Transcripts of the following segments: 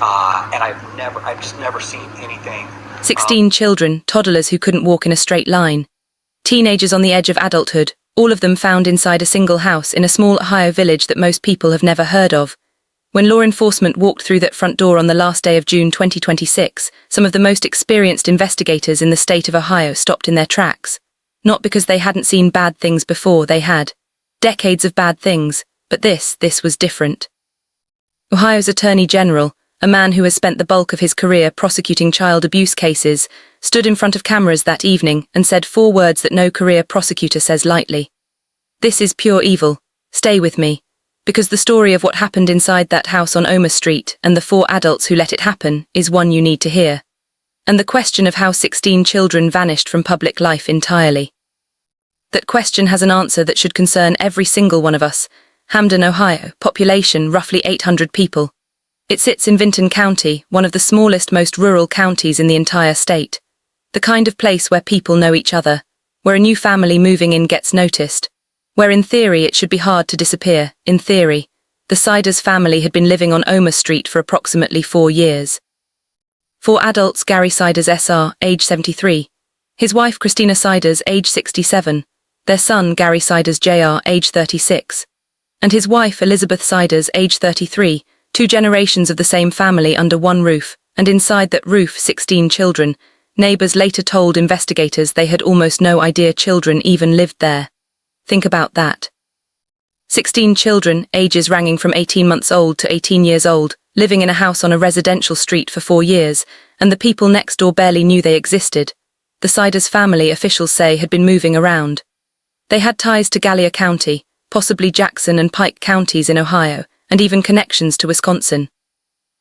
and I've just never seen anything. 16 children, toddlers who couldn't walk in a straight line. Teenagers on the edge of adulthood, all of them found inside a single house in a small Ohio village that most people have never heard of. When law enforcement walked through that front door on the last day of June 2026, some of the most experienced investigators in the state of Ohio stopped in their tracks. Not because they hadn't seen bad things before, they had. Decades of bad things, but this was different. Ohio's Attorney General, a man who has spent the bulk of his career prosecuting child abuse cases, stood in front of cameras that evening and said 4 words that no career prosecutor says lightly. "This is pure evil. Stay with me." Because the story of what happened inside that house on Omer Street and the 4 adults who let it happen is one you need to hear. And the question of how 16 children vanished from public life entirely. That question has an answer that should concern every single one of us. Hamden, Ohio, population roughly 800 people. It sits in Vinton County, one of the smallest, most rural counties in the entire state. The kind of place where people know each other, where a new family moving in gets noticed, where in theory it should be hard to disappear. In theory, the Siders family had been living on Omer Street for approximately 4 years. 4 adults: Gary Siders SR, age 73, his wife Christina Siders, age 67, their son Gary Siders Jr., age 36, and his wife Elizabeth Siders, age 33, 2 generations of the same family under one roof, and inside that roof 16 children. Neighbors later told investigators they had almost no idea children even lived there. Think about that. 16 children, ages ranging from 18 months old to 18 years old, living in a house on a residential street for 4 years, and the people next door barely knew they existed. The Siders family, officials say, had been moving around. They had ties to Gallia County, possibly Jackson and Pike counties in Ohio, and even connections to Wisconsin.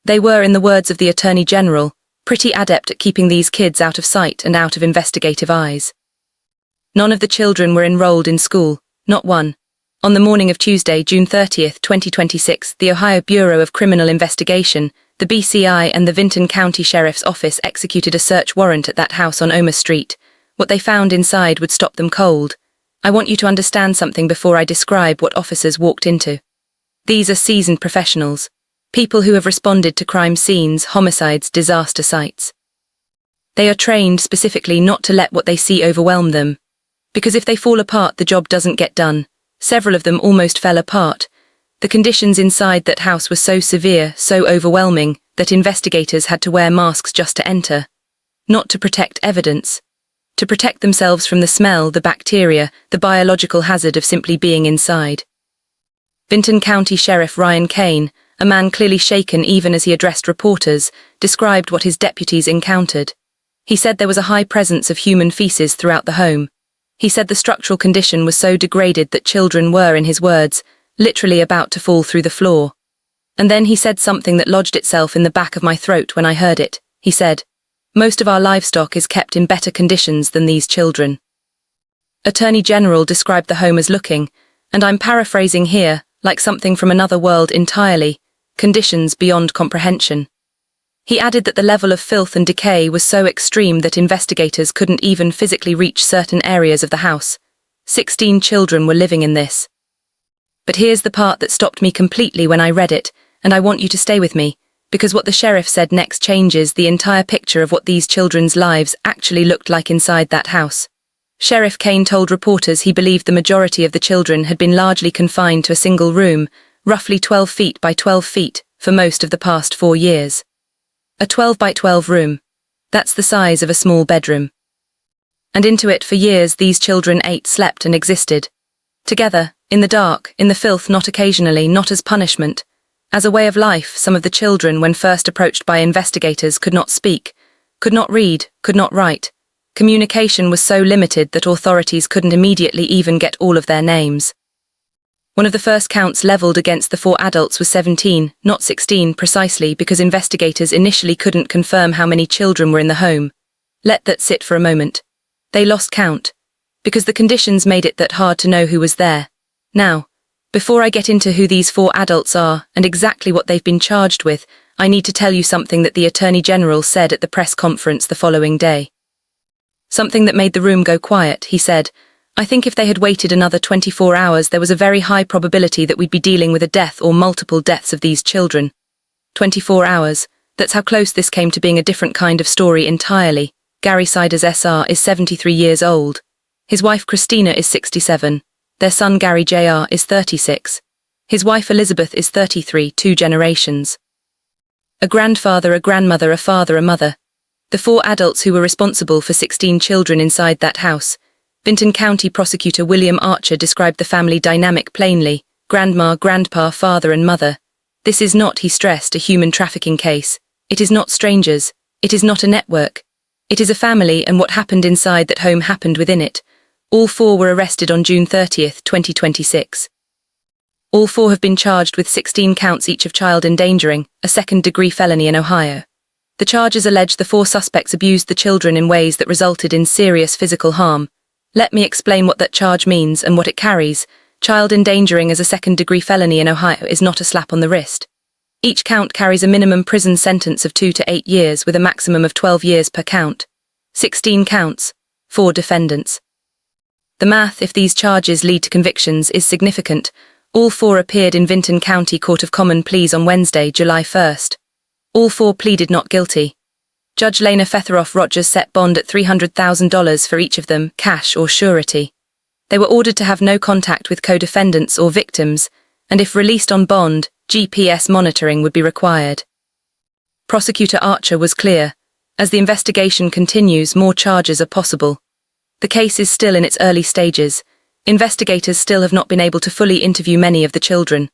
They were, in the words of the Attorney General, pretty adept at keeping these kids out of sight and out of investigative eyes. None of the children were enrolled in school, not one. On the morning of Tuesday, June 30th, 2026, the Ohio Bureau of Criminal Investigation, the BCI, and the Vinton County Sheriff's Office executed a search warrant at that house on Omer Street. What they found inside would stop them cold. I want you to understand something before I describe what officers walked into. These are seasoned professionals, people who have responded to crime scenes, homicides, disaster sites. They are trained specifically not to let what they see overwhelm them. Because if they fall apart, the job doesn't get done. Several of them almost fell apart. The conditions inside that house were so severe, so overwhelming, that investigators had to wear masks just to enter. Not to protect evidence. To protect themselves from the smell, the bacteria, the biological hazard of simply being inside. Vinton County Sheriff Ryan Kane, a man clearly shaken even as he addressed reporters, described what his deputies encountered. He said there was a high presence of human feces throughout the home. He said the structural condition was so degraded that children were, in his words, literally about to fall through the floor. And then he said something that lodged itself in the back of my throat when I heard it. He said, "Most of our livestock is kept in better conditions than these children." Attorney General described the home as looking, and I'm paraphrasing here, like something from another world entirely, conditions beyond comprehension. He added that the level of filth and decay was so extreme that investigators couldn't even physically reach certain areas of the house. 16 children were living in this. But here's the part that stopped me completely when I read it, and I want you to stay with me, because what the sheriff said next changes the entire picture of what these children's lives actually looked like inside that house. Sheriff Kane told reporters he believed the majority of the children had been largely confined to a single room, roughly 12 feet by 12 feet, for most of the past 4 years. A 12 by 12 room. That's the size of a small bedroom. And into it for years these children ate, slept and existed. Together, in the dark, in the filth, not occasionally, not as punishment. As a way of life, some of the children, when first approached by investigators, could not speak, could not read, could not write. Communication was so limited that authorities couldn't immediately even get all of their names. One of the first counts leveled against the 4 adults was 17, not 16 precisely, because investigators initially couldn't confirm how many children were in the home. Let that sit for a moment. They lost count, because the conditions made it that hard to know who was there. Now, before I get into who these 4 adults are and exactly what they've been charged with, I need to tell you something that the Attorney General said at the press conference the following day. Something that made the room go quiet. He said, "I think if they had waited another 24 hours, there was a very high probability that we'd be dealing with a death or multiple deaths of these children." 24 hours. That's how close this came to being a different kind of story entirely. Gary Siders SR is 73 years old. His wife Christina is 67. Their son Gary JR is 36. His wife Elizabeth is 33, 2 generations. A grandfather, a grandmother, a father, a mother. The 4 adults who were responsible for 16 children inside that house. Vinton County prosecutor William Archer described the family dynamic plainly: grandma, grandpa, father and mother. This is not, he stressed, a human trafficking case. It is not strangers. It is not a network. It is a family, and what happened inside that home happened within it. All 4 were arrested on June 30th, 2026. All 4 have been charged with 16 counts each of child endangering, a second-degree felony in Ohio. The charges allege the 4 suspects abused the children in ways that resulted in serious physical harm. Let me explain what that charge means and what it carries. Child endangering as a second-degree felony in Ohio is not a slap on the wrist. Each count carries a minimum prison sentence of 2 to 8 years with a maximum of 12 years per count. 16 counts, 4 defendants. The math, if these charges lead to convictions, is significant. All 4 appeared in Vinton County Court of Common Pleas on Wednesday, July 1st. All 4 pleaded not guilty. Judge Lena Fetheroff Rogers set bond at $300,000 for each of them, cash or surety. They were ordered to have no contact with co-defendants or victims, and if released on bond, GPS monitoring would be required. Prosecutor Archer was clear: as the investigation continues, more charges are possible. The case is still in its early stages. Investigators still have not been able to fully interview many of the children.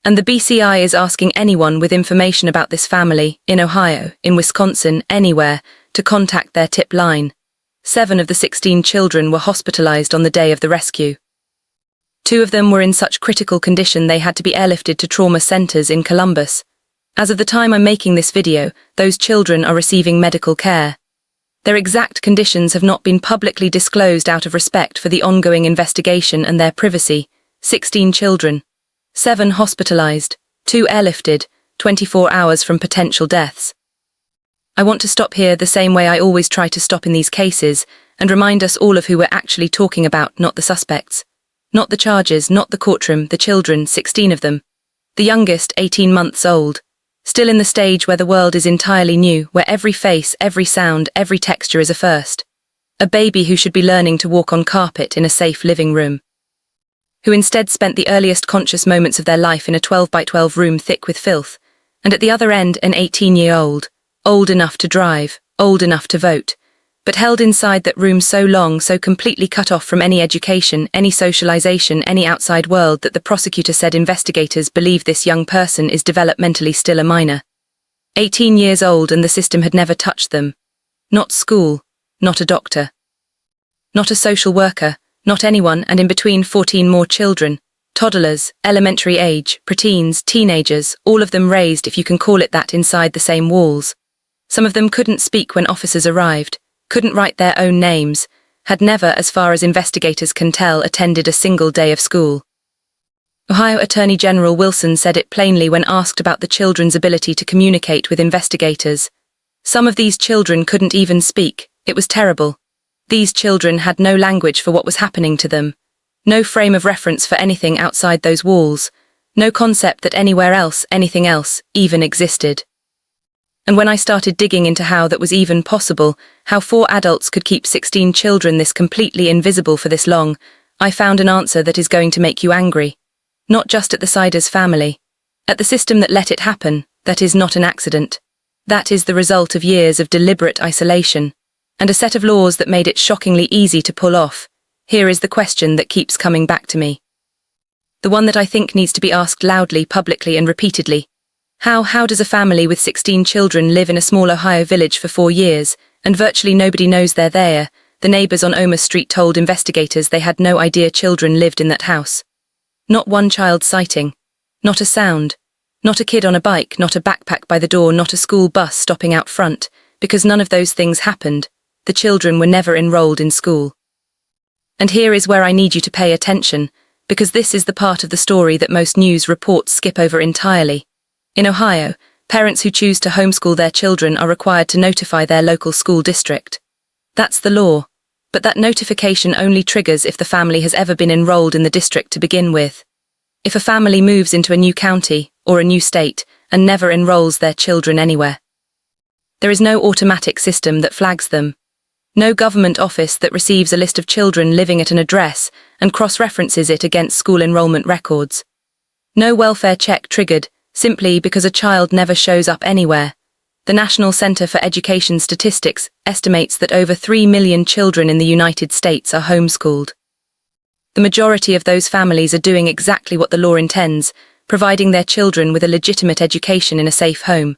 And the BCI is asking anyone with information about this family, in Ohio, in Wisconsin, anywhere, to contact their tip line. 7 of the 16 children were hospitalized on the day of the rescue. 2 of them were in such critical condition they had to be airlifted to trauma centers in Columbus. As of the time I'm making this video, those children are receiving medical care. Their exact conditions have not been publicly disclosed out of respect for the ongoing investigation and their privacy. 16 children. 7 hospitalized, 2 airlifted, 24 hours from potential deaths. I want to stop here the same way I always try to stop in these cases, and remind us all of who we're actually talking about, not the suspects. Not the charges, not the courtroom, the children, 16 of them. The youngest, 18 months old. Still in the stage where the world is entirely new, where every face, every sound, every texture is a first. A baby who should be learning to walk on carpet in a safe living room. Who instead spent the earliest conscious moments of their life in a 12 by 12 room thick with filth. And at the other end, an 18-year-old, old enough to drive, old enough to vote, but held inside that room so long, so completely cut off from any education, any socialization, any outside world, that the prosecutor said investigators believe this young person is developmentally still a minor. 18 years old, and the system had never touched them. Not school, not a doctor. Not a social worker, not anyone, and in between 14 more children. Toddlers, elementary age, preteens, teenagers, all of them raised, if you can call it that, inside the same walls. Some of them couldn't speak when officers arrived, couldn't write their own names, had never, as far as investigators can tell, attended a single day of school. Ohio Attorney General Wilson said it plainly when asked about the children's ability to communicate with investigators. Some of these children couldn't even speak. It was terrible. These children had no language for what was happening to them. No frame of reference for anything outside those walls. No concept that anywhere else, anything else, even existed. And when I started digging into how that was even possible, how 4 adults could keep 16 children this completely invisible for this long, I found an answer that is going to make you angry. Not just at the Siders family. At the system that let it happen. That is not an accident. That is the result of years of deliberate isolation. And a set of laws that made it shockingly easy to pull off. Here is the question that keeps coming back to me. The one that I think needs to be asked loudly, publicly and repeatedly. How does a family with 16 children live in a small Ohio village for 4 years, and virtually nobody knows they're there? The neighbors on Omer Street told investigators they had no idea children lived in that house. Not one child sighting. Not a sound. Not a kid on a bike, not a backpack by the door, not a school bus stopping out front, because none of those things happened. The children were never enrolled in school. And here is where I need you to pay attention, because this is the part of the story that most news reports skip over entirely. In Ohio, parents who choose to homeschool their children are required to notify their local school district. That's the law, but that notification only triggers if the family has ever been enrolled in the district to begin with. If a family moves into a new county or a new state and never enrolls their children anywhere, There is no automatic system that flags them. No government office that receives a list of children living at an address and cross-references it against school enrollment records. No welfare check triggered simply because a child never shows up anywhere. The National Center for Education Statistics estimates that over 3 million children in the United States are homeschooled. The majority of those families are doing exactly what the law intends, providing their children with a legitimate education in a safe home.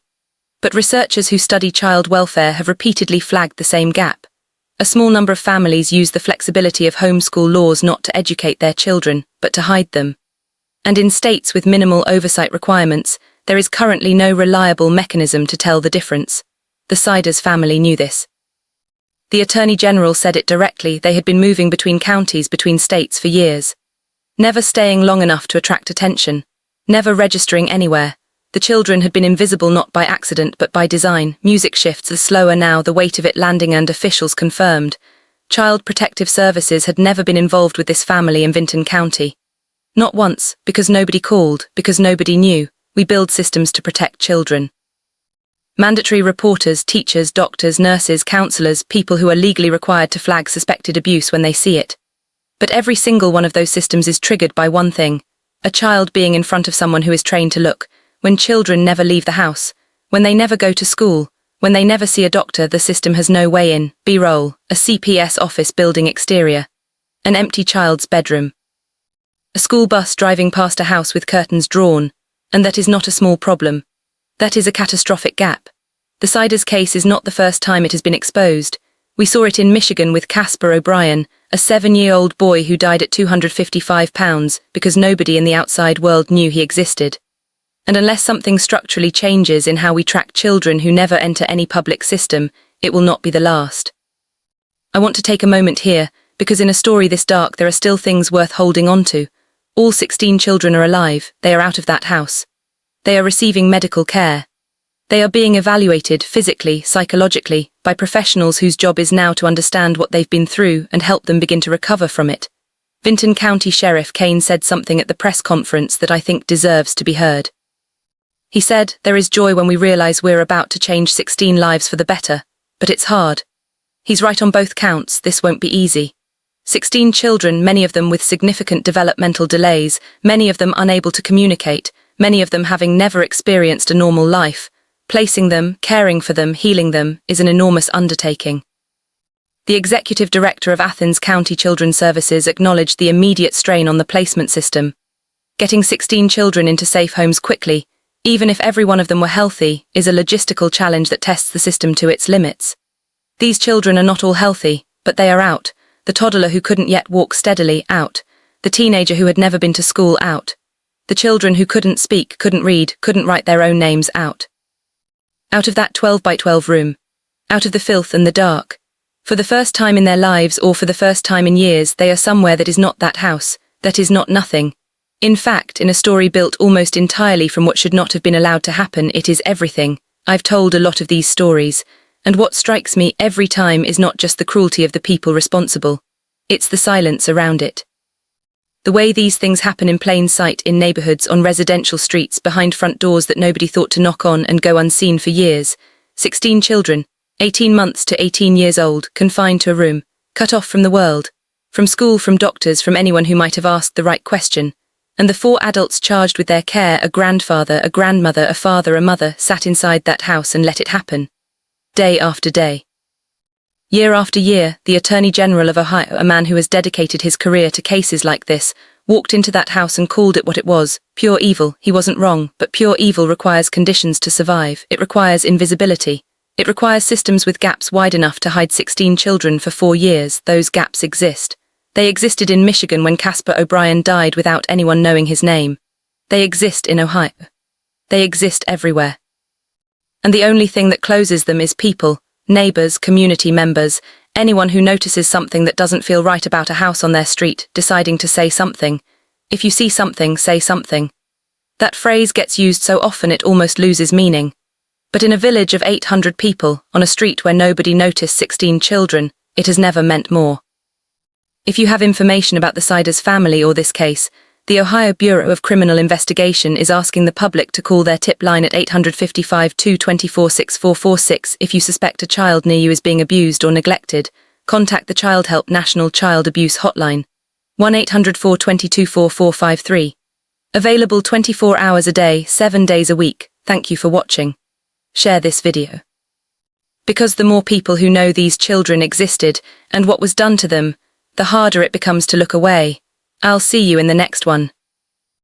But researchers who study child welfare have repeatedly flagged the same gap. A small number of families use the flexibility of homeschool laws not to educate their children, but to hide them. And in states with minimal oversight requirements, there is currently no reliable mechanism to tell the difference. The Siders family knew this. The Attorney General said it directly. They had been moving between counties, between states for years. Never staying long enough to attract attention. Never registering anywhere. The children had been invisible not by accident but by design. Music shifts are slower now, the weight of it landing, and officials confirmed. Child Protective Services had never been involved with this family in Vinton County. Not once, because nobody called, because nobody knew. We build systems to protect children. Mandatory reporters, teachers, doctors, nurses, counselors, people who are legally required to flag suspected abuse when they see it. But every single one of those systems is triggered by one thing: a child being in front of someone who is trained to look. When children never leave the house, when they never go to school, when they never see a doctor, the system has no way in. B-roll, a CPS office building exterior. An empty child's bedroom. A school bus driving past a house with curtains drawn, and that is not a small problem. That is a catastrophic gap. The Siders case is not the first time it has been exposed. We saw it in Michigan with Casper O'Brien, a 7-year-old boy who died at 255 pounds because nobody in the outside world knew he existed. And unless something structurally changes in how we track children who never enter any public system, it will not be the last. I want to take a moment here, because in a story this dark there are still things worth holding on to. All 16 children are alive. They are out of that house. They are receiving medical care. They are being evaluated physically, psychologically, by professionals whose job is now to understand what they've been through and help them begin to recover from it. Vinton County Sheriff Kane said something at the press conference that I think deserves to be heard. He said, "There is joy when we realize we're about to change 16 lives for the better, but it's hard." He's right on both counts. This won't be easy. 16 children, many of them with significant developmental delays, many of them unable to communicate, many of them having never experienced a normal life. Placing them, caring for them, healing them is an enormous undertaking. The executive director of Athens County Children's Services acknowledged the immediate strain on the placement system. Getting 16 children into safe homes quickly, even if every one of them were healthy, is a logistical challenge that tests the system to its limits. These children are not all healthy, but they are out. The toddler who couldn't yet walk steadily, out. The teenager who had never been to school, out. The children who couldn't speak, couldn't read, couldn't write their own names, out. Out of that 12 by 12 room. Out of the filth and the dark. For the first time in their lives, or for the first time in years, they are somewhere that is not that house, that is not nothing. In fact, in a story built almost entirely from what should not have been allowed to happen, it is everything. I've told a lot of these stories, and what strikes me every time is not just the cruelty of the people responsible. It's the silence around it. The way these things happen in plain sight in neighborhoods, on residential streets, behind front doors that nobody thought to knock on and go unseen for years. 16 children, 18 months to 18 years old, confined to a room, cut off from the world, from school, from doctors, from anyone who might have asked the right question. And the 4 adults charged with their care, a grandfather, a grandmother, a father, a mother, sat inside that house and let it happen. Day after day. Year after year, the Attorney General of Ohio, a man who has dedicated his career to cases like this, walked into that house and called it what it was, pure evil. He wasn't wrong, but pure evil requires conditions to survive. It requires invisibility. It requires systems with gaps wide enough to hide 16 children for 4 years. Those gaps exist. They existed in Michigan when Casper O'Brien died without anyone knowing his name. They exist in Ohio. They exist everywhere. And the only thing that closes them is people, neighbors, community members, anyone who notices something that doesn't feel right about a house on their street, deciding to say something. If you see something, say something. That phrase gets used so often it almost loses meaning. But in a village of 800 people, on a street where nobody noticed 16 children, it has never meant more. If you have information about the Siders family or this case, the Ohio Bureau of Criminal Investigation is asking the public to call their tip line at 855-224-6446 if you suspect a child near you is being abused or neglected. Contact the Child Help National Child Abuse Hotline, 1-800-422-4453. Available 24 hours a day, 7 days a week. Thank you for watching. Share this video. Because the more people who know these children existed and what was done to them, the harder it becomes to look away. I'll see you in the next one.